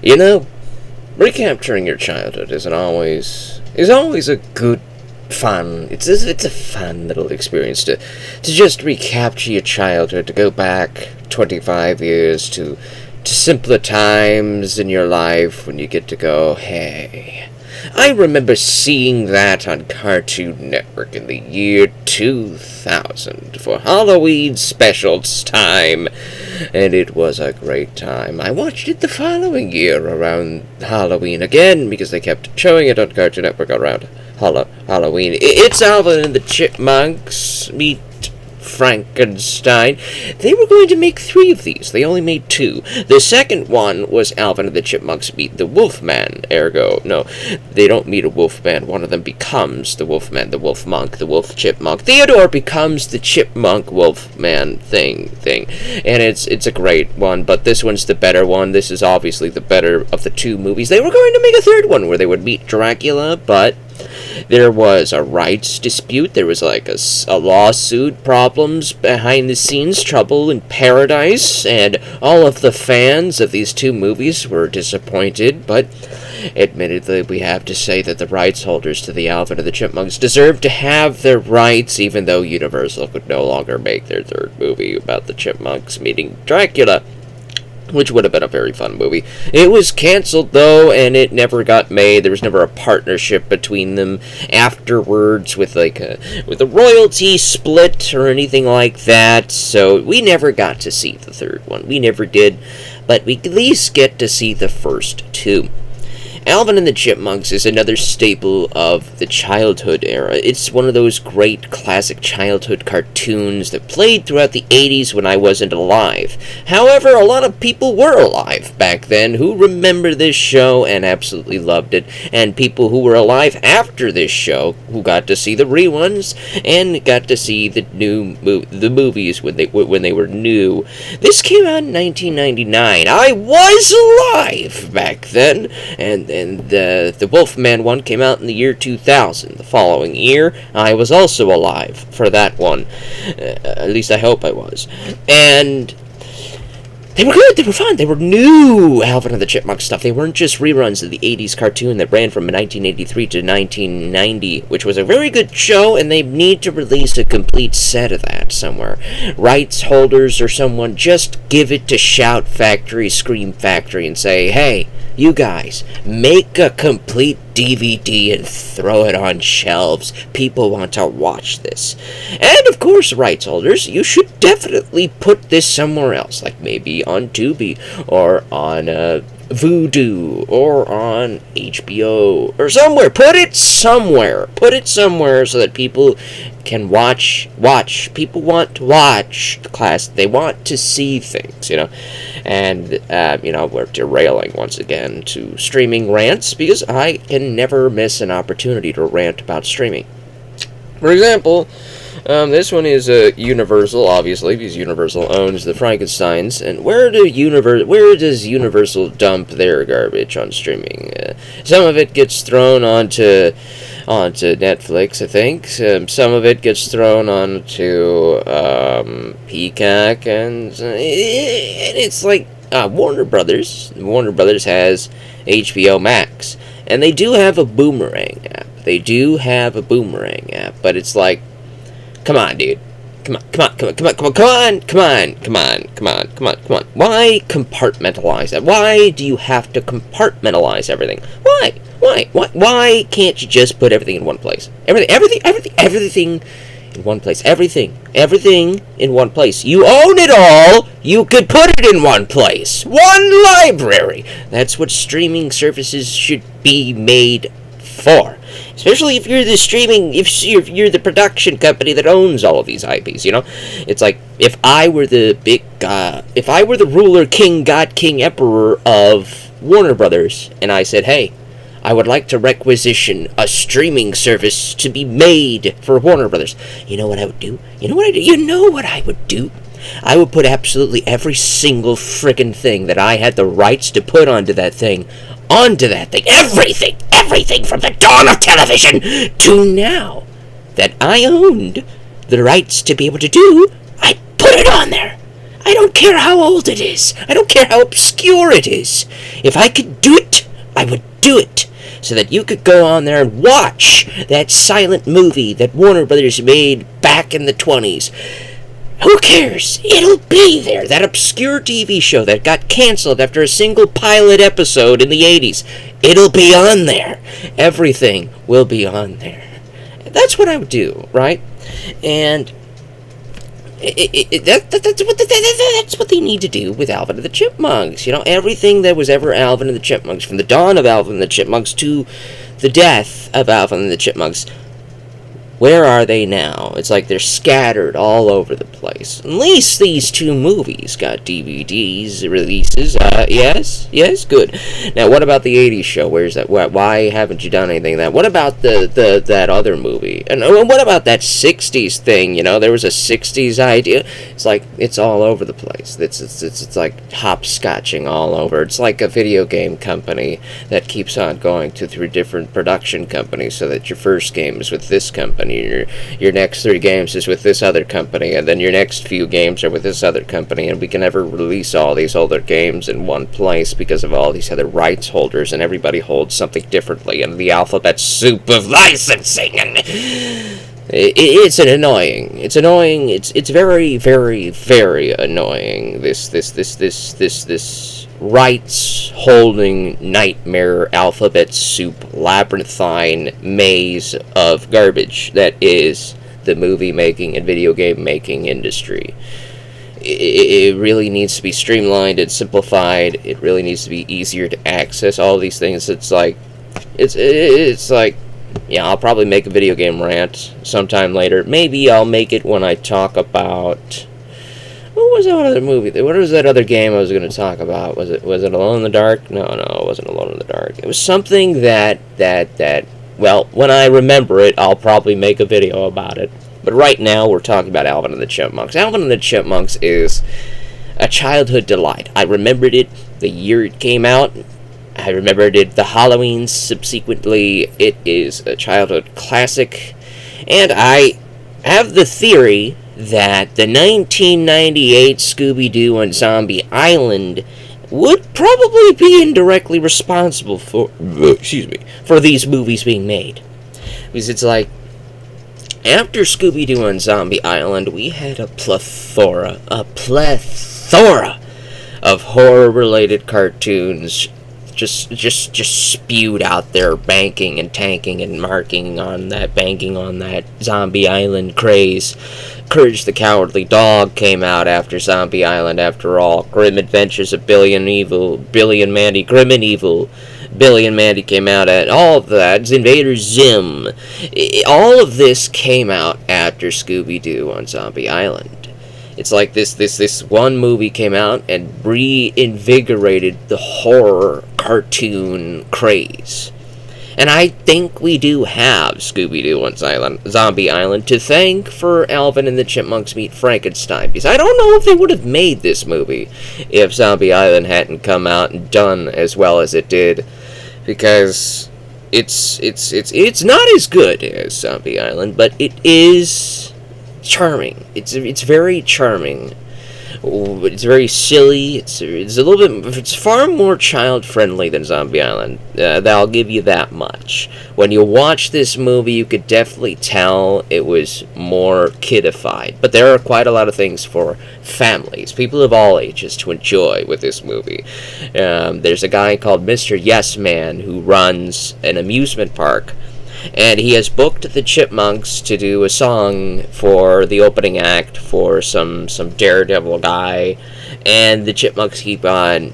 You know, recapturing your childhood is always a good fun. It's a fun little experience to just recapture your childhood, to go back 25 years to simpler times in your life when you get to go, hey. I remember seeing that on Cartoon Network in the year 2000 for Halloween specials time, and it was a great time. I watched it the following year around Halloween again, because they kept showing it on Cartoon Network around Halloween. It's Alvin and the Chipmunks meet Frankenstein. They were going to make 3 of these. They only made 2. The second one was Alvin and the Chipmunks meet the Wolfman. Ergo, no, they don't meet a Wolfman. One of them becomes the Wolfman, the Wolf Monk, the Wolf Chipmunk. Theodore becomes the Chipmunk Wolfman thing. And it's a great one, but this one's the better one. This is obviously the better of the 2 movies. They were going to make a 3rd one where they would meet Dracula, but there was a rights dispute. There was like a lawsuit, problems behind the scenes, trouble in paradise, and all of the fans of these 2 movies were disappointed, but admittedly we have to say that the rights holders to the Alvin and the Chipmunks deserved to have their rights, even though Universal could no longer make their 3rd movie about the Chipmunks meeting Dracula, which would have been a very fun movie. It was canceled, though, and it never got made. There was never a partnership between them afterwards with a royalty split or anything like that, so we never got to see the 3rd one. We never did, but we at least get to see the first 2. Alvin and the Chipmunks is another staple of the childhood era. It's one of those great classic childhood cartoons that played throughout the 80s when I wasn't alive. However, a lot of people were alive back then who remember this show and absolutely loved it, and people who were alive after this show who got to see the reruns and got to see the movies when they were new. This came out in 1999. I was alive back then, and the Wolfman one came out in the year 2000. The following year, I was also alive for that one. At least I hope I was. And they were good, they were fun, they were new Alvin and the Chipmunks stuff. They weren't just reruns of the 80s cartoon that ran from 1983 to 1990, which was a very good show, and they need to release a complete set of that somewhere. Rights holders or someone, just give it to Shout Factory, Scream Factory, and say, hey, you guys, make a complete DVD and throw it on shelves. People want to watch this. And of course, rights holders, you should definitely put this somewhere else, like maybe on Tubi, or on Vudu, or on HBO, or somewhere. Put it somewhere. Put it somewhere so that people can watch. People want to watch the class. They want to see things, And, we're derailing once again to streaming rants, because I can never miss an opportunity to rant about streaming. For example, this one is Universal, obviously, because Universal owns the Frankensteins. And where does Universal dump their garbage on streaming? Some of it gets thrown onto Netflix, I think. Some of it gets thrown onto Peacock, and it's like Warner Brothers. Warner Brothers has HBO Max, and they do have a Boomerang app. But it's like, come on, dude. Come on. Why compartmentalize that? Why do you have to compartmentalize everything? Why can't you just put everything in one place? Everything in one place. Everything in one place. You own it all. You could put it in one place. One library. That's what streaming services should be made for. Especially if you're if you're the production company that owns all of these IPs, It's like, if I were the ruler, king, god, king, emperor of Warner Brothers, and I said, hey, I would like to requisition a streaming service to be made for Warner Brothers. You know what I would do? You know what I would do? I would put absolutely every single friggin' thing that I had the rights to put onto that thing. Everything from the dawn of television to now that I owned the rights to be able to do, I put it on there. I don't care how old it is. I don't care how obscure it is. If I could do it, I would do it. So that you could go on there and watch that silent movie that Warner Brothers made back in the 20s. Who cares? It'll be there. That obscure TV show that got canceled after a single pilot episode in the 80s. It'll be on there. Everything will be on there. That's what I would do, right? And that's what they need to do with Alvin and the Chipmunks. You know, everything that was ever Alvin and the Chipmunks, from the dawn of Alvin and the Chipmunks to the death of Alvin and the Chipmunks, where are they now? It's like they're scattered all over the place. At least these two movies got DVDs releases. Yes, good. Now, what about the 80s show? Where's that? Why haven't you done anything that? What about that other movie? And what about that 60s thing? You know, there was a 60s idea. It's like it's all over the place. It's like hopscotching all over. It's like a video game company that keeps on going through different production companies, so that your first game is with this company. Your next 3 games is with this other company, and then your next few games are with this other company, and we can never release all these older games in one place because of all these other rights holders, and everybody holds something differently, and the alphabet soup of licensing, and it's annoying. It's annoying. It's very, very, very annoying. This rights-holding nightmare alphabet soup labyrinthine maze of garbage that is the movie-making and video game-making industry. It really needs to be streamlined and simplified. It really needs to be easier to access all these things. It's like, yeah, I'll probably make a video game rant sometime later. Maybe I'll make it when I talk about... What was that other movie? What was that other game I was going to talk about? Was it Alone in the Dark? No, it wasn't Alone in the Dark. It was something that, well, when I remember it, I'll probably make a video about it. But right now, we're talking about Alvin and the Chipmunks. Alvin and the Chipmunks is a childhood delight. I remembered it the year it came out. I remembered it the Halloween subsequently. It is a childhood classic. And I have the theory that the 1998 Scooby-Doo on Zombie Island would probably be indirectly responsible for these movies being made. Because it's like, after Scooby-Doo on Zombie Island, we had a plethora of horror-related cartoons just spewed out there, banking and tanking and banking on that Zombie Island craze. Courage the Cowardly Dog came out after Zombie Island, after all. Grim Adventures of Billy and Mandy, Grim and Evil. Billy and Mandy came out at all of that. Invader Zim. All of this came out after Scooby-Doo on Zombie Island. It's like this one movie came out and reinvigorated the horror cartoon craze. And I think we do have Scooby-Doo on Zombie Island to thank for Alvin and the Chipmunks Meet Frankenstein. Because I don't know if they would have made this movie if Zombie Island hadn't come out and done as well as it did. Because it's not as good as Zombie Island, but it is charming. It's very charming. It's very silly. It's a little bit. It's far more child friendly than Zombie Island. I'll give you that much. When you watch this movie, you could definitely tell it was more kidified. But there are quite a lot of things for families, people of all ages, to enjoy with this movie. There's a guy called Mr. Yes Man who runs an amusement park. And he has booked the Chipmunks to do a song for the opening act for some daredevil guy, and the Chipmunks keep on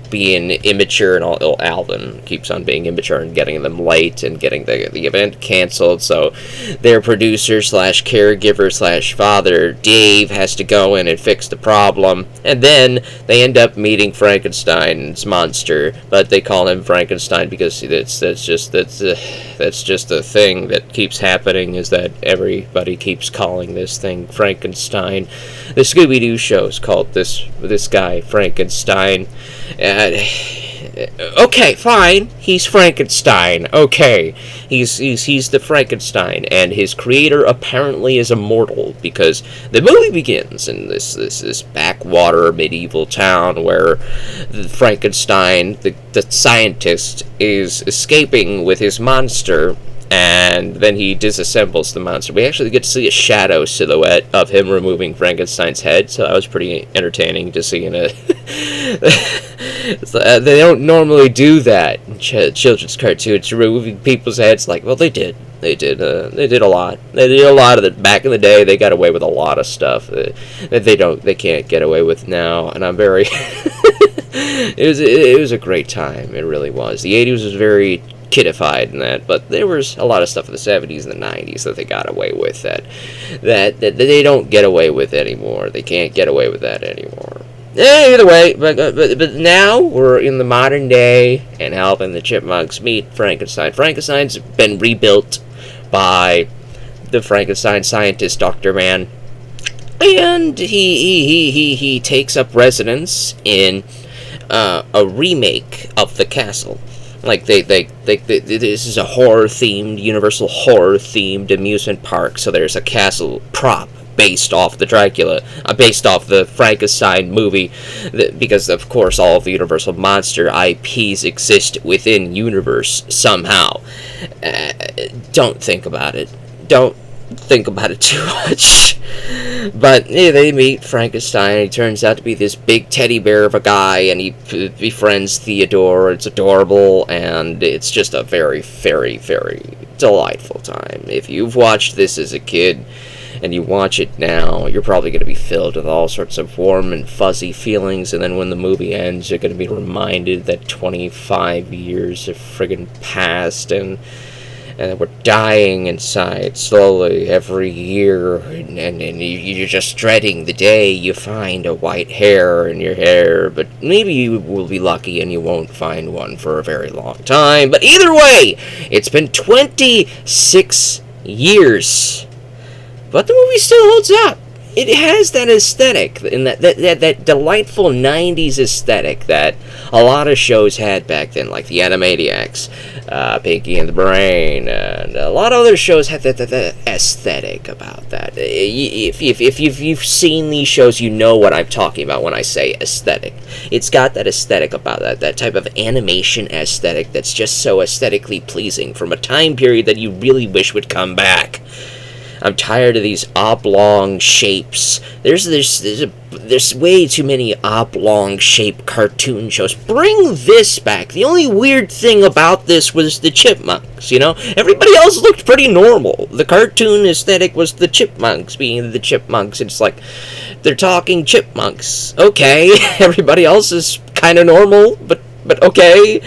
being immature, and Alvin keeps on being immature and getting them late and getting the event canceled. So their producer / caregiver / father, Dave, has to go in and fix the problem, and then they end up meeting Frankenstein's monster, but they call him Frankenstein because that's just the thing that keeps happening, is that everybody keeps calling this thing Frankenstein. The Scooby-Doo show is called this guy Frankenstein. Okay, fine. He's Frankenstein. Okay, he's the Frankenstein, and his creator apparently is immortal because the movie begins in this backwater medieval town where Frankenstein, the scientist, is escaping with his monster. And then he disassembles the monster. We actually get to see a shadow silhouette of him removing Frankenstein's head, so that was pretty entertaining to see in a... They don't normally do that in children's cartoons, removing people's heads. Like, well, they did. They did a lot. They did a lot of it. Back in the day, they got away with a lot of stuff that they can't get away with now, and I'm very... It was a great time. It really was. The 80s was very kidified in that, but there was a lot of stuff in the 70s and the 90s that they got away with that they don't get away with anymore. They can't get away with that anymore. Either way, but now we're in the modern day, and Alvin the Chipmunks meet Frankenstein. Frankenstein's been rebuilt by the Frankenstein scientist, Dr. Man, and he takes up residence in a remake of the castle. Like, this is a horror-themed, Universal horror-themed amusement park, so there's a castle prop based off the Dracula, based off the Frankenstein movie, because, of course, all of the Universal monster IPs exist within universe somehow. Don't think about it. Don't think about it too much. But yeah, they meet Frankenstein, and he turns out to be this big teddy bear of a guy, and he befriends Theodore. It's adorable, and it's just a very, very, very delightful time. If you've watched this as a kid, and you watch it now, you're probably going to be filled with all sorts of warm and fuzzy feelings, and then when the movie ends, you're going to be reminded that 25 years have friggin' passed, and we're dying inside slowly every year, and you're just dreading the day you find a white hair in your hair, but maybe you will be lucky and you won't find one for a very long time. But either way, it's been 26 years, but the movie still holds up. It has that aesthetic, and that delightful 90s aesthetic that a lot of shows had back then, like the Animaniacs, Pinky and the Brain, and a lot of other shows had that aesthetic about that. If you've seen these shows, you know what I'm talking about when I say aesthetic. It's got that aesthetic about that type of animation aesthetic that's just so aesthetically pleasing from a time period that you really wish would come back. I'm tired of these oblong shapes. There's way too many oblong shaped cartoon shows. Bring this back. The only weird thing about this was the Chipmunks, you know? Everybody else looked pretty normal. The cartoon aesthetic was the Chipmunks being the Chipmunks. It's like, they're talking chipmunks. Okay, everybody else is kind of normal, but okay.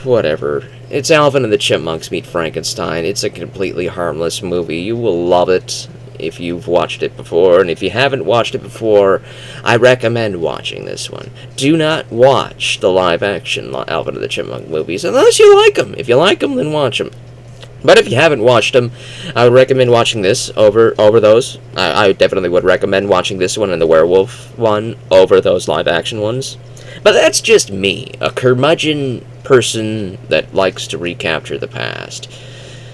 Whatever. It's Alvin and the Chipmunks meet Frankenstein. It's a completely harmless movie. You will love it if you've watched it before, and if you haven't watched it before, I recommend watching this one. Do not watch the live-action Alvin and the Chipmunk movies unless you like them. If you like them, then watch them. But if you haven't watched them, I would recommend watching this over those. I definitely would recommend watching this one and the werewolf one over those live-action ones. But that's just me, a curmudgeon person that likes to recapture the past.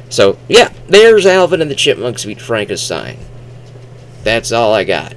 So, yeah, there's Alvin and the Chipmunks meet Frankenstein. That's all I got.